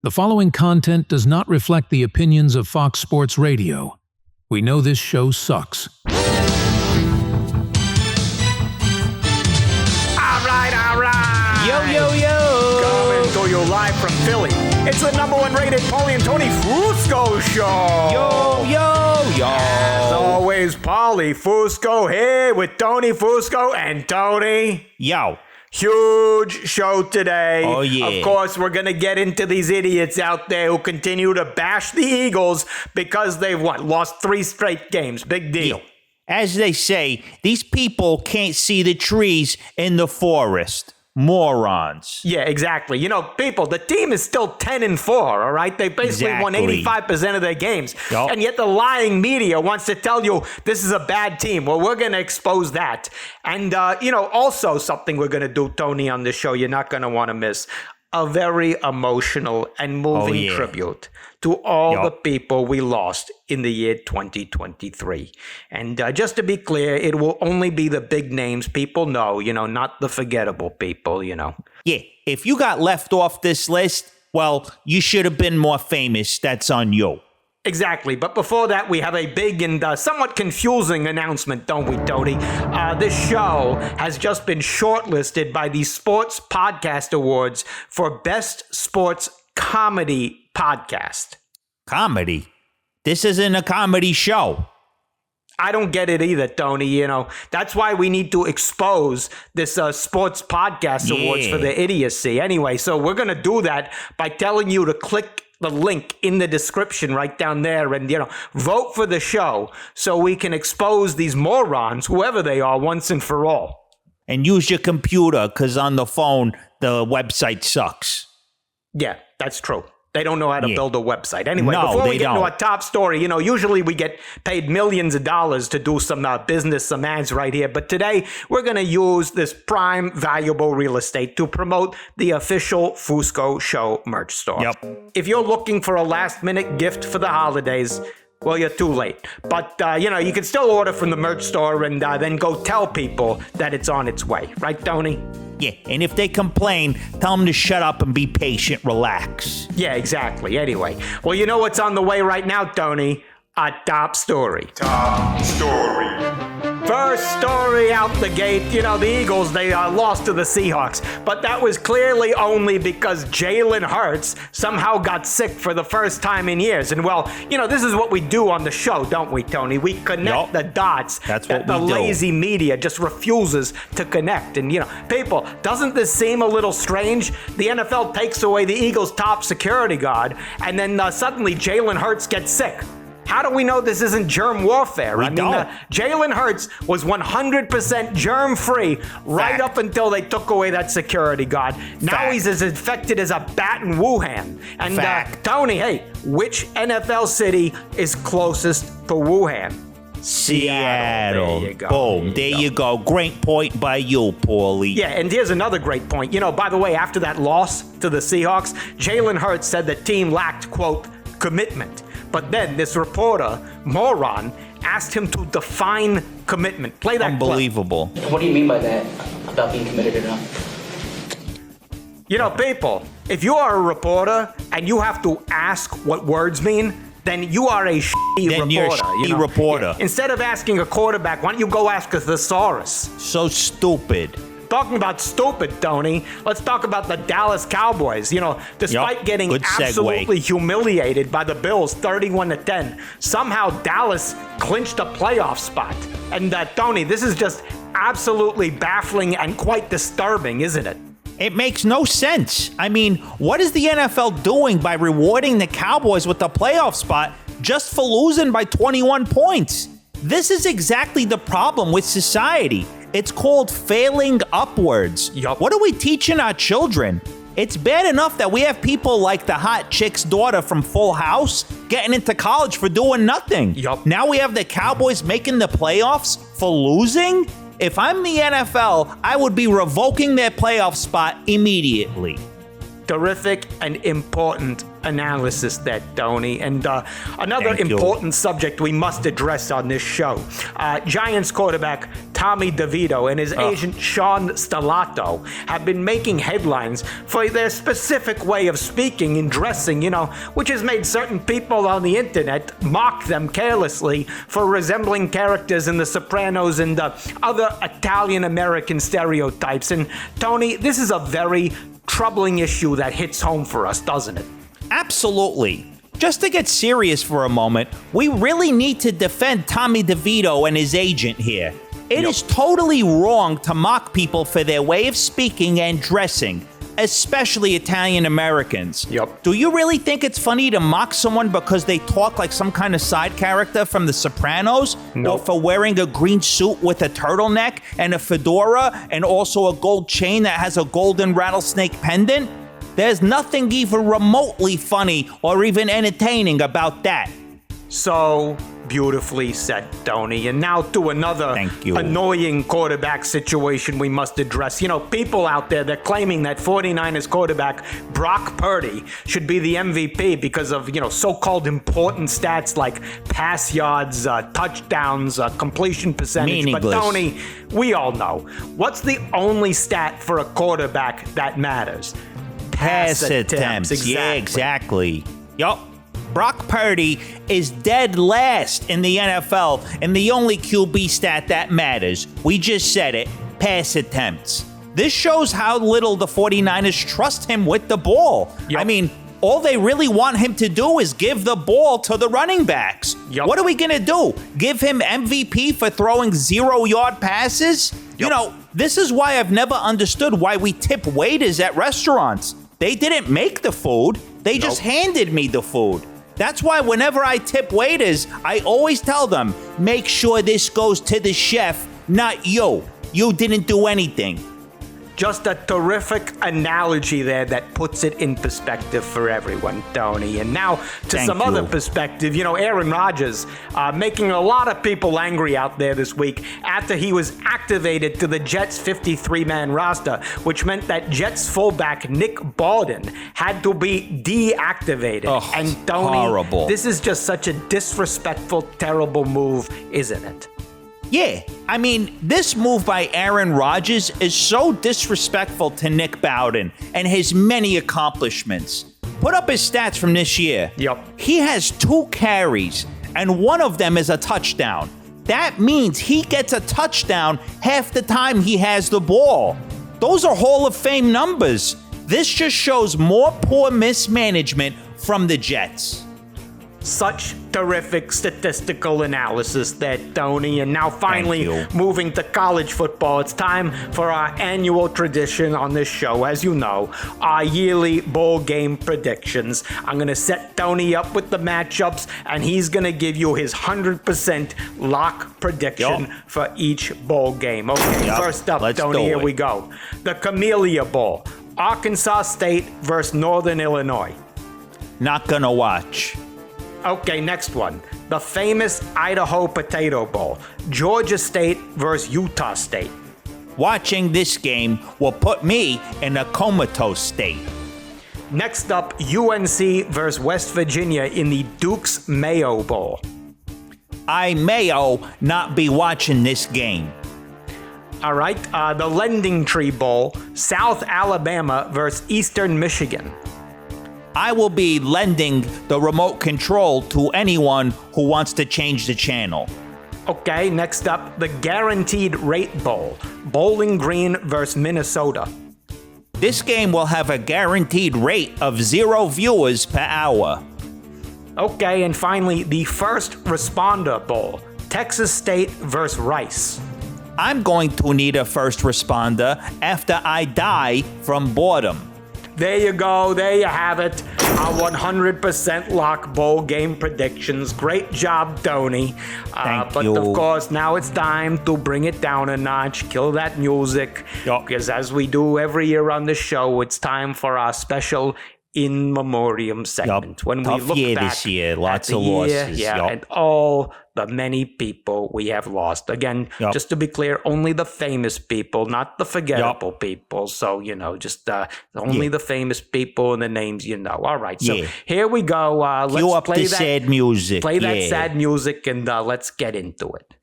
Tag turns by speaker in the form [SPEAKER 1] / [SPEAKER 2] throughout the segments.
[SPEAKER 1] The following content does not reflect the opinions of Fox Sports Radio. We know this show sucks.
[SPEAKER 2] All right.
[SPEAKER 3] Yo.
[SPEAKER 2] Coming to you live from Philly. It's the number one rated Paulie and Tony Fusco show.
[SPEAKER 3] Yo.
[SPEAKER 2] As always, Paulie Fusco here with Tony Fusco and Tony.
[SPEAKER 3] Yo.
[SPEAKER 2] Huge show today.
[SPEAKER 3] Oh, yeah.
[SPEAKER 2] Of course, we're going to get into these idiots out there who continue to bash the Eagles because they've, lost 3 straight games. Big deal.
[SPEAKER 3] Yeah. As they say, these people can't see the trees in the forest. Morons.
[SPEAKER 2] Yeah, exactly. You know, people, the team is still 10-4, all right? They basically won 85% of their games.
[SPEAKER 3] Yep.
[SPEAKER 2] And yet the lying media wants to tell you this is a bad team. Well, we're going to expose that. And, also something we're going to do, Tony, on this show you're not going to want to miss. A very emotional and moving tribute to all the people we lost in the year 2023. And just to be clear, it will only be the big names people know, not the forgettable people, Yeah,
[SPEAKER 3] if you got left off this list, well, you should have been more famous. That's on you.
[SPEAKER 2] Exactly. But before that, we have a big and somewhat confusing announcement, don't we, Tony? This show has just been shortlisted by the Sports Podcast Awards for Best Sports Comedy Podcast.
[SPEAKER 3] Comedy? This isn't a comedy show.
[SPEAKER 2] I don't get it either, Tony. That's why we need to expose this Sports Podcast Awards for the idiocy. Anyway, so we're going to do that by telling you to click the link in the description right down there and, vote for the show so we can expose these morons, whoever they are, once and for all.
[SPEAKER 3] And use your computer, because on the phone, the website sucks.
[SPEAKER 2] Yeah, that's true. They don't know how to build a website. Anyway, before we get into our top story, usually we get paid millions of dollars to do some business, some ads right here. But today, we're going to use this prime valuable real estate to promote the official Fusco Show merch store.
[SPEAKER 3] Yep.
[SPEAKER 2] If you're looking for a last-minute gift for the holidays, well, you're too late. But, you can still order from the merch store and then go tell people that it's on its way. Right, Tony?
[SPEAKER 3] Yeah, and if they complain, tell them to shut up and be patient, relax.
[SPEAKER 2] Yeah, exactly. Anyway, well, you know what's on the way right now, Tony? A top story.
[SPEAKER 4] Top story.
[SPEAKER 2] First story out the gate, the Eagles, they lost to the Seahawks. But that was clearly only because Jalen Hurts somehow got sick for the first time in years. And well, this is what we do on the show, don't we, Tony? We connect the dots.
[SPEAKER 3] That's
[SPEAKER 2] that
[SPEAKER 3] what we
[SPEAKER 2] the
[SPEAKER 3] do.
[SPEAKER 2] lazy media just refuses to connect. And, people, doesn't this seem a little strange? The NFL takes away the Eagles' top security guard, and then suddenly Jalen Hurts gets sick. How do we know this isn't germ warfare? Jalen Hurts was 100% germ-free right up until they took away that security guard. Now he's as infected as a bat in Wuhan. And Tony, hey, which NFL city is closest to Wuhan?
[SPEAKER 3] Seattle.
[SPEAKER 2] There you go.
[SPEAKER 3] Boom. There you go. Great point by you, Paulie.
[SPEAKER 2] Yeah, and here's another great point. By the way, after that loss to the Seahawks, Jalen Hurts said the team lacked, quote, commitment. But then this reporter, moron, asked him to define commitment. Play that
[SPEAKER 3] Unbelievable.
[SPEAKER 5] Clip. What do you mean by that, about being committed enough?
[SPEAKER 2] People, if you are a reporter and you have to ask what words mean, then you are a reporter.
[SPEAKER 3] You're a reporter.
[SPEAKER 2] Yeah. Instead of asking a quarterback, why don't you go ask a thesaurus?
[SPEAKER 3] So stupid.
[SPEAKER 2] Talking about stupid, Tony, let's talk about the Dallas Cowboys. Despite getting absolutely humiliated by the Bills 31-10, somehow Dallas clinched a playoff spot. And Tony, this is just absolutely baffling and quite disturbing, isn't it?
[SPEAKER 3] It makes no sense. I mean, what is the NFL doing by rewarding the Cowboys with the playoff spot just for losing by 21 points? This is exactly the problem with society. It's called failing upwards.
[SPEAKER 2] Yup.
[SPEAKER 3] What are we teaching our children? It's bad enough that we have people like the hot chick's daughter from Full House getting into college for doing nothing.
[SPEAKER 2] Yup.
[SPEAKER 3] Now we have the Cowboys making the playoffs for losing? If I'm the NFL, I would be revoking their playoff spot immediately.
[SPEAKER 2] Terrific and important analysis there, Tony. And another important subject we must address on this show. Giants quarterback Tommy DeVito and his agent Sean Stellato have been making headlines for their specific way of speaking and dressing, which has made certain people on the internet mock them carelessly for resembling characters in The Sopranos and other Italian-American stereotypes. And Tony, this is a very troubling issue that hits home for us, doesn't it?
[SPEAKER 3] Absolutely. Just to get serious for a moment, we really need to defend Tommy DeVito and his agent here. It is totally wrong to mock people for their way of speaking and dressing, especially Italian Americans. Do you really think it's funny to mock someone because they talk like some kind of side character from The Sopranos? Or for wearing a green suit with a turtleneck and a fedora and also a gold chain that has a golden rattlesnake pendant? There's nothing even remotely funny or even entertaining about that.
[SPEAKER 2] So beautifully said, Tony. And now to another annoying quarterback situation we must address. People out there, they're claiming that 49ers quarterback Brock Purdy should be the MVP because of, so-called important stats like pass yards, touchdowns, completion percentage. But Tony, we all know, what's the only stat for a quarterback that matters?
[SPEAKER 3] Pass attempts.
[SPEAKER 2] Exactly.
[SPEAKER 3] Yeah, exactly. Yup. Brock Purdy is dead last in the NFL, and the only QB stat that matters, we just said it, pass attempts. This shows how little the 49ers trust him with the ball. I mean, all they really want him to do is give the ball to the running backs. What are we going to do? Give him MVP for throwing 0-yard passes? This is why I've never understood why we tip waiters at restaurants. They didn't make the food. They just handed me the food. That's why whenever I tip waiters, I always tell them, make sure this goes to the chef, not you. You didn't do anything.
[SPEAKER 2] Just a terrific analogy there that puts it in perspective for everyone, Tony. And now to some other perspective, Aaron Rodgers making a lot of people angry out there this week after he was activated to the Jets 53-man roster, which meant that Jets fullback Nick Bawden had to be deactivated. And Tony,
[SPEAKER 3] horrible.
[SPEAKER 2] This is just such a disrespectful, terrible move, isn't it?
[SPEAKER 3] Yeah, I mean, this move by Aaron Rodgers is so disrespectful to Nick Bawden and his many accomplishments. Put up his stats from this year. He has 2 carries, and one of them is a touchdown. That means he gets a touchdown half the time he has the ball. Those are Hall of Fame numbers. This just shows more poor mismanagement from the Jets.
[SPEAKER 2] Such terrific statistical analysis there, Tony. And now finally moving to college football, it's time for our annual tradition on this show. As you know, our yearly bowl game predictions. I'm going to set Tony up with the matchups, and he's going to give you his 100% lock prediction for each bowl game. Okay, first up, Tony, here we go. The Camellia Bowl, Arkansas State versus Northern Illinois.
[SPEAKER 3] Not going to watch.
[SPEAKER 2] Okay, next one. The famous Idaho Potato Bowl, Georgia State versus Utah State.
[SPEAKER 3] Watching this game will put me in a comatose state.
[SPEAKER 2] Next up, UNC versus West Virginia in the Duke's Mayo Bowl.
[SPEAKER 3] I mayo not be watching this game.
[SPEAKER 2] All right, the Lending Tree Bowl, South Alabama versus Eastern Michigan.
[SPEAKER 3] I will be lending the remote control to anyone who wants to change the channel.
[SPEAKER 2] Okay, next up, the Guaranteed Rate Bowl, Bowling Green versus Minnesota.
[SPEAKER 3] This game will have a guaranteed rate of 0 viewers per hour.
[SPEAKER 2] Okay, and finally, the First Responder Bowl, Texas State versus Rice.
[SPEAKER 3] I'm going to need a first responder after I die from boredom.
[SPEAKER 2] There you go. There you have it. Our 100% lock bowl game predictions. Great job, Tony. But of course, now it's time to bring it down a notch. Kill that music. Because as we do every year on the show, it's time for our special In Memoriam segment. When
[SPEAKER 3] Tough
[SPEAKER 2] we look
[SPEAKER 3] year
[SPEAKER 2] back
[SPEAKER 3] this year.
[SPEAKER 2] at
[SPEAKER 3] Lots
[SPEAKER 2] the
[SPEAKER 3] of
[SPEAKER 2] year,
[SPEAKER 3] losses.
[SPEAKER 2] yeah, and all the many people we have lost. Again, just to be clear, only the famous people, not the forgettable people. So, just only the famous people and the names you know. All right, so here we go. Let's
[SPEAKER 3] Cue up
[SPEAKER 2] play
[SPEAKER 3] the sad music.
[SPEAKER 2] Play that sad music and let's get into it.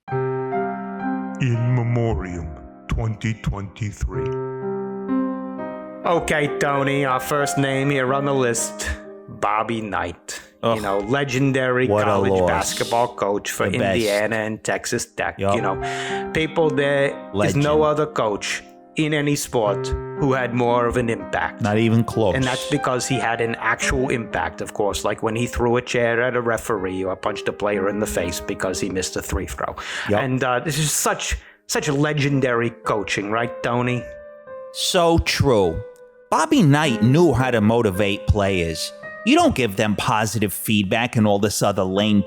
[SPEAKER 4] In Memoriam 2023.
[SPEAKER 2] Okay, Tony, our first name here on the list, Bobby Knight. Legendary college basketball coach for Indiana and Texas Tech. People, there is no other coach in any sport who had more of an impact.
[SPEAKER 3] Not even close.
[SPEAKER 2] And that's because he had an actual impact, of course, like when he threw a chair at a referee or punched a player in the face because he missed a free throw. And this is such legendary coaching, right, Tony?
[SPEAKER 3] So true. Bobby Knight knew how to motivate players. You don't give them positive feedback and all this other lame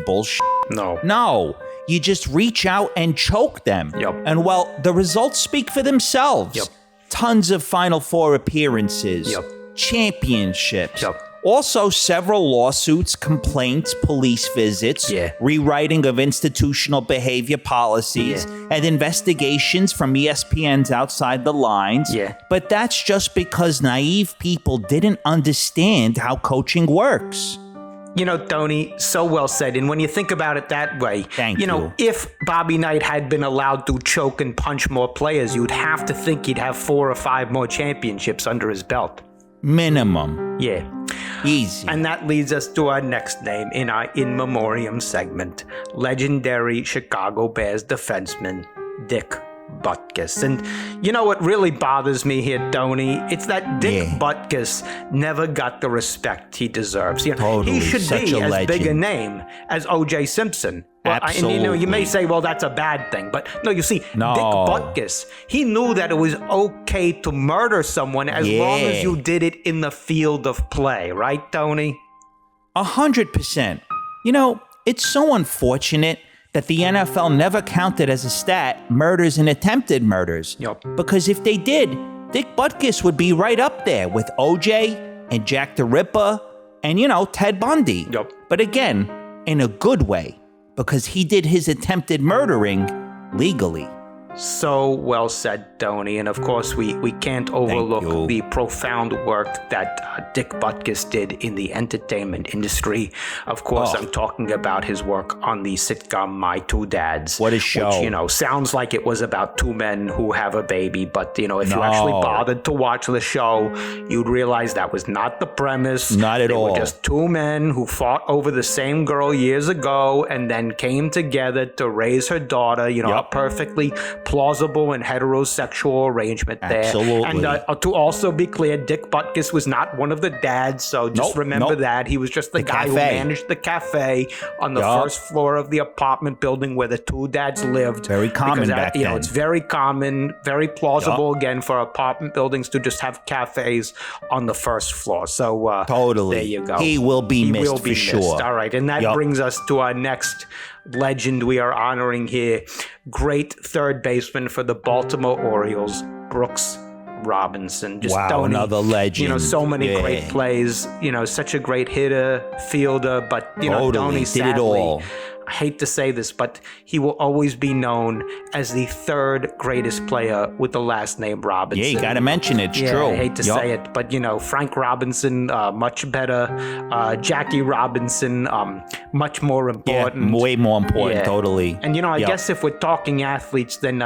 [SPEAKER 3] bullshit. No. You just reach out and choke them. And the results speak for themselves. Tons of Final Four appearances. Championships. Also, several lawsuits, complaints, police visits, rewriting of institutional behavior policies, and investigations from ESPN's Outside the Lines. But that's just because naive people didn't understand how coaching works.
[SPEAKER 2] Tony, so well said. And when you think about it that way,
[SPEAKER 3] Thank you.
[SPEAKER 2] If Bobby Knight had been allowed to choke and punch more players, you'd have to think he'd have 4 or 5 more championships under his belt.
[SPEAKER 3] Minimum.
[SPEAKER 2] Yeah.
[SPEAKER 3] Easy.
[SPEAKER 2] And that leads us to our next name in our In Memoriam segment, legendary Chicago Bears defenseman Dick Butkus. And what really bothers me here, Tony? It's that Dick Butkus never got the respect he deserves.
[SPEAKER 3] Totally.
[SPEAKER 2] He should
[SPEAKER 3] Such
[SPEAKER 2] be
[SPEAKER 3] a
[SPEAKER 2] as
[SPEAKER 3] legend.
[SPEAKER 2] big a name as O.J. Simpson.
[SPEAKER 3] Absolutely.
[SPEAKER 2] And you may say, well, that's a bad thing. But no, you see, Dick Butkus, he knew that it was okay to murder someone as long as you did it in the field of play. Right, Tony?
[SPEAKER 3] 100%. It's so unfortunate that the NFL never counted as a stat murders and attempted murders. Because if they did, Dick Butkus would be right up there with O.J. and Jack the Ripper and, Ted Bundy. But again, in a good way, because he did his attempted murdering legally.
[SPEAKER 2] So well said, Tony. And of course, we can't overlook the profound work that Dick Butkus did in the entertainment industry. Of course, I'm talking about his work on the sitcom My Two Dads.
[SPEAKER 3] What a show.
[SPEAKER 2] Which, sounds like it was about 2 men who have a baby. But, if you actually bothered to watch the show, you'd realize that was not the premise.
[SPEAKER 3] Not at all.
[SPEAKER 2] They were just 2 men who fought over the same girl years ago and then came together to raise her daughter, a perfectly plausible and heterosexual arrangement there.
[SPEAKER 3] Absolutely.
[SPEAKER 2] And to also be clear, Dick Butkus was not one of the dads, so just remember that. He was just the guy who managed the cafe on the first floor of the apartment building where the 2 dads lived.
[SPEAKER 3] Very common back then.
[SPEAKER 2] It's very common, very plausible again for apartment buildings to just have cafes on the first floor. So
[SPEAKER 3] totally.
[SPEAKER 2] There you go.
[SPEAKER 3] He will be missed for sure.
[SPEAKER 2] All right, and that brings us to our next legend we are honoring here. Great third baseman for the Baltimore Orioles, Brooks Robinson. Just Tony,
[SPEAKER 3] another legend.
[SPEAKER 2] So many great plays. Such a great hitter, fielder, but Tony, sadly,
[SPEAKER 3] did it all.
[SPEAKER 2] I hate to say this, but he will always be known as the 3rd greatest player with the last name Robinson.
[SPEAKER 3] Yeah, you got to mention it. It's true.
[SPEAKER 2] I hate to say it, but Frank Robinson, much better. Jackie Robinson, much more important.
[SPEAKER 3] Yeah, way more important. Totally.
[SPEAKER 2] And I guess if we're talking athletes, then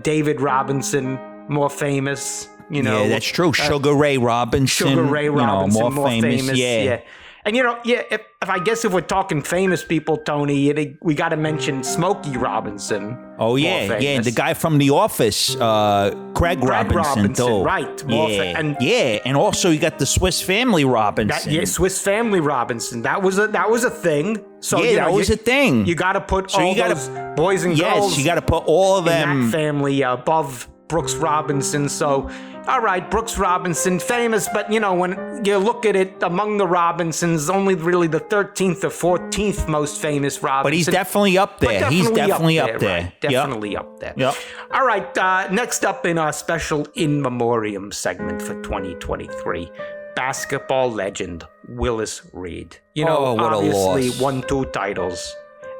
[SPEAKER 2] David Robinson, more famous.
[SPEAKER 3] Yeah, that's true. Sugar Ray Robinson. More famous. Yeah.
[SPEAKER 2] And if we're talking famous people, Tony, we got to mention Smokey Robinson.
[SPEAKER 3] Oh yeah, the guy from The Office, Craig Robinson, too.
[SPEAKER 2] Right?
[SPEAKER 3] And also you got the Swiss Family Robinson.
[SPEAKER 2] Swiss Family Robinson. That was a thing. So
[SPEAKER 3] that was a thing.
[SPEAKER 2] You got to put all those boys and girls.
[SPEAKER 3] Yes, you got to put all of them
[SPEAKER 2] in that family above Brooks Robinson. So. All right, Brooks Robinson, famous, but when you look at it, among the Robinsons, only really the 13th or 14th most famous Robinson.
[SPEAKER 3] But he's definitely up there. He's definitely up there.
[SPEAKER 2] Right? Definitely up there.
[SPEAKER 3] Yep.
[SPEAKER 2] All right, next up in our special In Memoriam segment for 2023, basketball legend, Willis Reed. You know,
[SPEAKER 3] Oh, what a
[SPEAKER 2] obviously
[SPEAKER 3] loss.
[SPEAKER 2] won 2 titles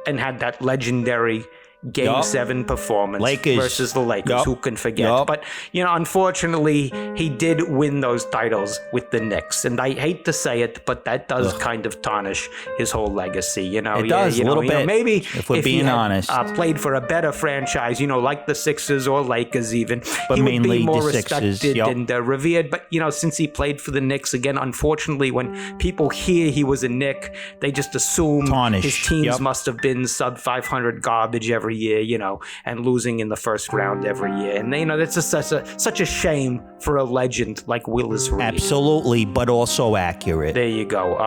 [SPEAKER 2] and had that legendary Game 7 performance versus the Lakers. Who can forget? But, you know, unfortunately, he did win those titles with the Knicks. And I hate to say it, but that does kind of tarnish his whole legacy. You know,
[SPEAKER 3] It does, a little bit,
[SPEAKER 2] maybe
[SPEAKER 3] if we're being honest.
[SPEAKER 2] Played for a better franchise, you know, like the Sixers or Lakers even.
[SPEAKER 3] But
[SPEAKER 2] he would
[SPEAKER 3] mainly
[SPEAKER 2] be more
[SPEAKER 3] the Sixers,
[SPEAKER 2] respected and revered. But, you know, since he played for the Knicks, again, unfortunately, when people hear he was a Knick, they just assume his teams must have been sub 500 garbage every year, you know, and losing in the first round every year. And, you know, that's just such a shame for a legend like Willis Reed.
[SPEAKER 3] Absolutely, but also accurate.
[SPEAKER 2] There you go.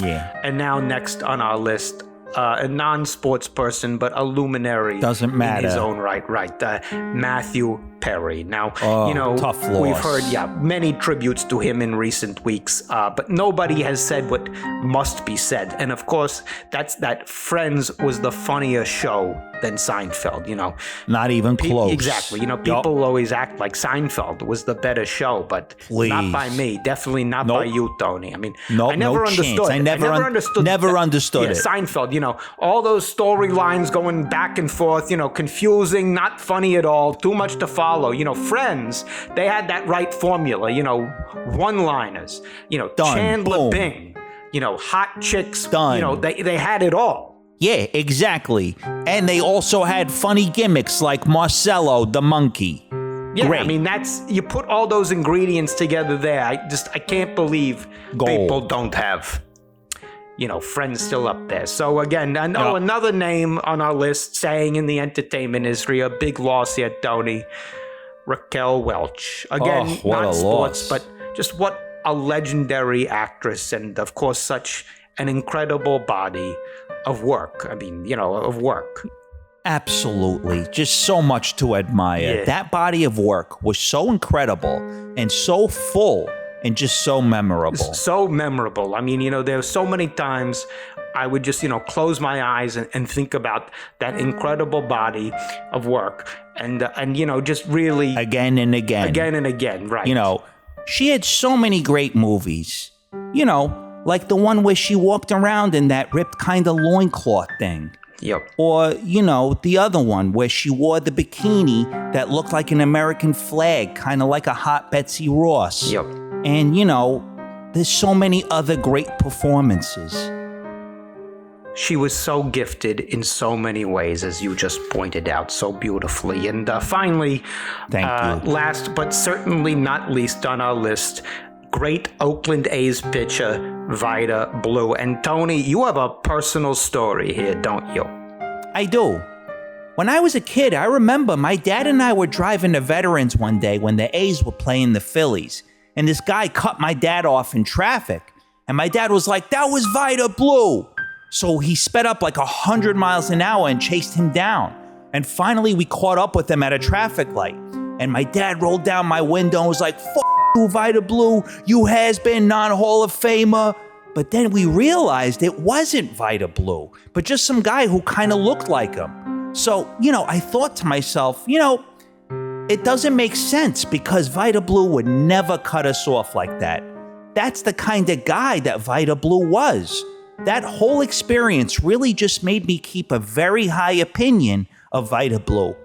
[SPEAKER 3] Yeah.
[SPEAKER 2] And now next on our list, a non-sports person, but a luminary.
[SPEAKER 3] Doesn't matter.
[SPEAKER 2] In his own right. Matthew Perry. Now, you know,
[SPEAKER 3] tough loss.
[SPEAKER 2] we've heard, many tributes to him in recent weeks, but nobody has said what must be said. And of course, that's that Friends was the funnier show than Seinfeld, you know.
[SPEAKER 3] Not even close.
[SPEAKER 2] Exactly. You know, people always act like Seinfeld was the better show, but not by me. Definitely not by you, Tony. I mean, I never understood it.
[SPEAKER 3] I never understood it.
[SPEAKER 2] Seinfeld, you know, all those storylines going back and forth, you know, confusing, not funny at all, too much to follow. You know, Friends, they had that right formula, you know, one-liners, you know, Chandler Bing, you know, hot chicks, you know, they had it all.
[SPEAKER 3] Yeah, exactly. And they also had funny gimmicks like Marcello the monkey.
[SPEAKER 2] Yeah,
[SPEAKER 3] Great.
[SPEAKER 2] I mean, you put all those ingredients together there. I can't believe people don't have, you know, Friends still up there. So again, another name on our list, saying in the entertainment industry, a big loss here, Tony. Raquel Welch. Again, not sports, but just what a legendary actress, and of course, such an incredible body of work. I mean, you know, of work.
[SPEAKER 3] Absolutely. Just so much to admire.
[SPEAKER 2] Yeah.
[SPEAKER 3] That body of work was so incredible and so full and just so memorable.
[SPEAKER 2] So memorable. I mean, you know, there were so many times I would just, you know, close my eyes and think about that incredible body of work and you know, just really
[SPEAKER 3] again and again,
[SPEAKER 2] right?
[SPEAKER 3] You know, she had so many great movies. You know, like the one where she walked around in that ripped kind of loincloth thing.
[SPEAKER 2] Yep.
[SPEAKER 3] Or, you know, the other one where she wore the bikini that looked like an American flag, kind of like a hot Betsy Ross.
[SPEAKER 2] Yep.
[SPEAKER 3] And, you know, there's so many other great performances.
[SPEAKER 2] She was so gifted in so many ways, as you just pointed out so beautifully. And finally,
[SPEAKER 3] Thank you.
[SPEAKER 2] last but certainly not least on our list, great Oakland A's pitcher, Vida Blue. And Tony, you have a personal story here, don't you?
[SPEAKER 3] I do. When I was a kid, I remember my dad and I were driving to Veterans one day when the A's were playing the Phillies. And this guy cut my dad off in traffic. And my dad was like, "That was Vida Blue." So he sped up like 100 miles an hour and chased him down. And finally, we caught up with him at a traffic light. And my dad rolled down my window and was like, "F*** you, Vida Blue, you has-been non-Hall of Famer." But then we realized it wasn't Vida Blue, but just some guy who kind of looked like him. So, you know, I thought to myself, you know, it doesn't make sense because Vida Blue would never cut us off like that. That's the kind of guy that Vida Blue was. That whole experience really just made me keep a very high opinion of Vida Blue.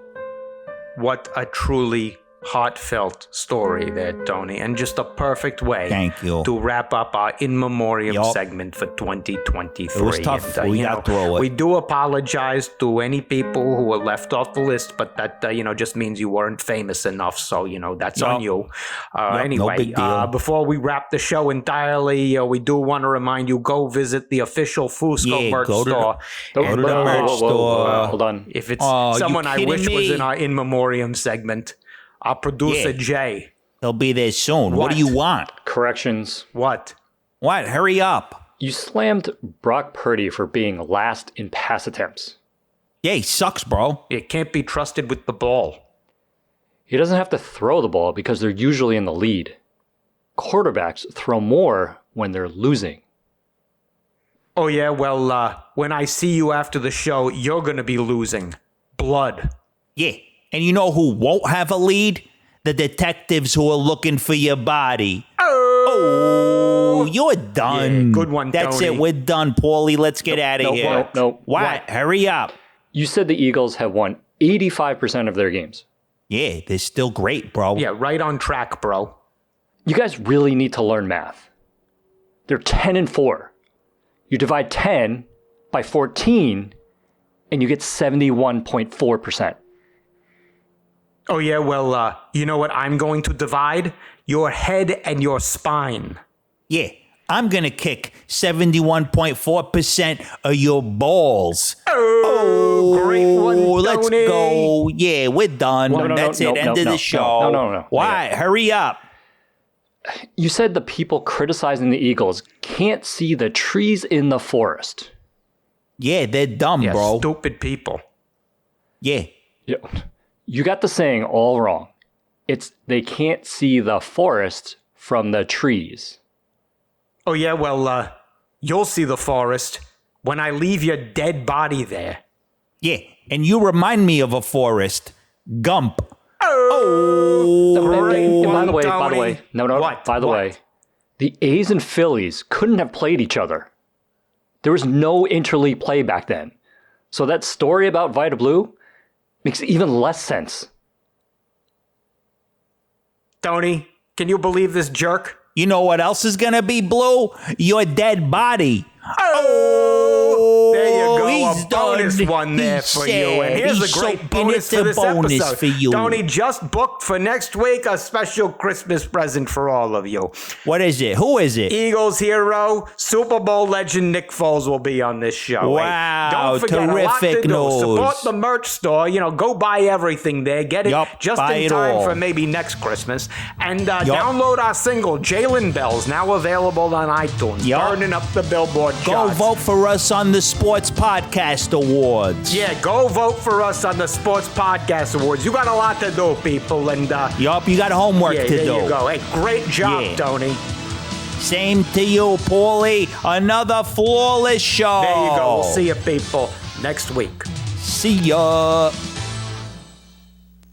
[SPEAKER 2] What a truly heartfelt story there, Tony, and just a perfect way
[SPEAKER 3] Thank you.
[SPEAKER 2] to wrap up our In Memoriam
[SPEAKER 3] Yup.
[SPEAKER 2] segment for 2023.
[SPEAKER 3] It was tough.
[SPEAKER 2] And,
[SPEAKER 3] We
[SPEAKER 2] you
[SPEAKER 3] got
[SPEAKER 2] know,
[SPEAKER 3] through it.
[SPEAKER 2] We do apologize to any people who were left off the list, but that, you know, just means you weren't famous enough. So, you know, that's on you. Anyway,
[SPEAKER 3] no big deal.
[SPEAKER 2] before we wrap the show entirely, we do want to remind you, go visit the official Fusco merch
[SPEAKER 3] go to
[SPEAKER 2] store.
[SPEAKER 3] Go to the merch store.
[SPEAKER 5] Hold on.
[SPEAKER 2] If it's
[SPEAKER 3] Oh,
[SPEAKER 2] someone
[SPEAKER 3] you
[SPEAKER 2] I
[SPEAKER 3] kidding
[SPEAKER 2] wish was
[SPEAKER 3] me?
[SPEAKER 2] in our In Memoriam segment, our producer, Jay.
[SPEAKER 3] He'll be there soon. What do
[SPEAKER 2] What?
[SPEAKER 3] you want?
[SPEAKER 5] Corrections.
[SPEAKER 2] What?
[SPEAKER 3] What? Hurry up.
[SPEAKER 5] You slammed Brock Purdy for being last in pass attempts.
[SPEAKER 3] Yeah, he sucks, bro.
[SPEAKER 2] It can't be trusted with the ball.
[SPEAKER 5] He doesn't have to throw the ball because they're usually in the lead. Quarterbacks throw more when they're losing.
[SPEAKER 2] Oh, yeah, well, when I see you after the show, you're going to be losing blood.
[SPEAKER 3] Yeah. And you know who won't have a lead? The detectives who are looking for your body. Oh. Oh, you're done.
[SPEAKER 2] Yeah, good one,
[SPEAKER 3] That's
[SPEAKER 2] Tony.
[SPEAKER 3] it. We're done, Paulie. Let's get out of here.
[SPEAKER 5] no.
[SPEAKER 3] What? Hurry up.
[SPEAKER 5] You said the Eagles have won 85% of their games.
[SPEAKER 3] Yeah, they're still great, bro.
[SPEAKER 2] Yeah, right on track, bro.
[SPEAKER 5] You guys really need to learn math. They're 10-4. You divide 10 by 14, and you get 71.4%.
[SPEAKER 2] Oh, yeah, well, you know what I'm going to divide? Your head and your spine.
[SPEAKER 3] Yeah, I'm going to kick 71.4% of your balls.
[SPEAKER 2] Oh, great one, Tony.
[SPEAKER 3] Let's go. Yeah, we're done. That's it. End of the show.
[SPEAKER 5] No.
[SPEAKER 3] Why? Hurry up.
[SPEAKER 5] You said the people criticizing the Eagles can't see the trees in the forest.
[SPEAKER 3] Yeah, they're dumb,
[SPEAKER 2] Yeah,
[SPEAKER 3] bro.
[SPEAKER 2] stupid people.
[SPEAKER 3] Yeah.
[SPEAKER 5] You got the saying all wrong. It's they can't see the forest from the trees.
[SPEAKER 2] Oh, yeah, well, you'll see the forest when I leave your dead body there.
[SPEAKER 3] Yeah, and you remind me of a forest. Gump.
[SPEAKER 5] By the way,
[SPEAKER 2] What?
[SPEAKER 5] by the way, the A's and Phillies couldn't have played each other. There was no interleague play back then. So that story about Vita Blue makes even less sense.
[SPEAKER 2] Tony, can you believe this jerk?
[SPEAKER 3] You know what else is gonna be blue? Your dead body.
[SPEAKER 2] There you go.
[SPEAKER 3] He's
[SPEAKER 2] A bonus
[SPEAKER 3] done.
[SPEAKER 2] one there
[SPEAKER 3] He's
[SPEAKER 2] for you.
[SPEAKER 3] sad.
[SPEAKER 2] And here's
[SPEAKER 3] He's
[SPEAKER 2] a great
[SPEAKER 3] soaking
[SPEAKER 2] bonus
[SPEAKER 3] it
[SPEAKER 2] for
[SPEAKER 3] to
[SPEAKER 2] this
[SPEAKER 3] bonus
[SPEAKER 2] episode.
[SPEAKER 3] for you.
[SPEAKER 2] Tony just booked for next week a special Christmas present for all of you.
[SPEAKER 3] What is it? Who is it?
[SPEAKER 2] Eagles hero, Super Bowl legend Nick Foles will be on this show.
[SPEAKER 3] Wow,
[SPEAKER 2] Don't forget, a lot to
[SPEAKER 3] terrific
[SPEAKER 2] do.
[SPEAKER 3] news.
[SPEAKER 2] Support the merch store. Go buy everything there. Get it just
[SPEAKER 3] buy
[SPEAKER 2] in
[SPEAKER 3] it
[SPEAKER 2] time
[SPEAKER 3] all.
[SPEAKER 2] for maybe next Christmas. And download our single, Jalen Bells, now available on iTunes. Burning up the Billboard
[SPEAKER 3] Go
[SPEAKER 2] charts.
[SPEAKER 3] vote for us on the Sports Podcast Awards.
[SPEAKER 2] Yeah, go vote for us on the Sports Podcast Awards. You got a lot to do, people. And
[SPEAKER 3] Yup, you got homework to
[SPEAKER 2] there
[SPEAKER 3] do.
[SPEAKER 2] you go. Hey, great job,
[SPEAKER 3] Yeah.
[SPEAKER 2] Tony.
[SPEAKER 3] Same to you, Paulie. Another flawless show.
[SPEAKER 2] There you go. We'll see you, people, next week.
[SPEAKER 3] See ya.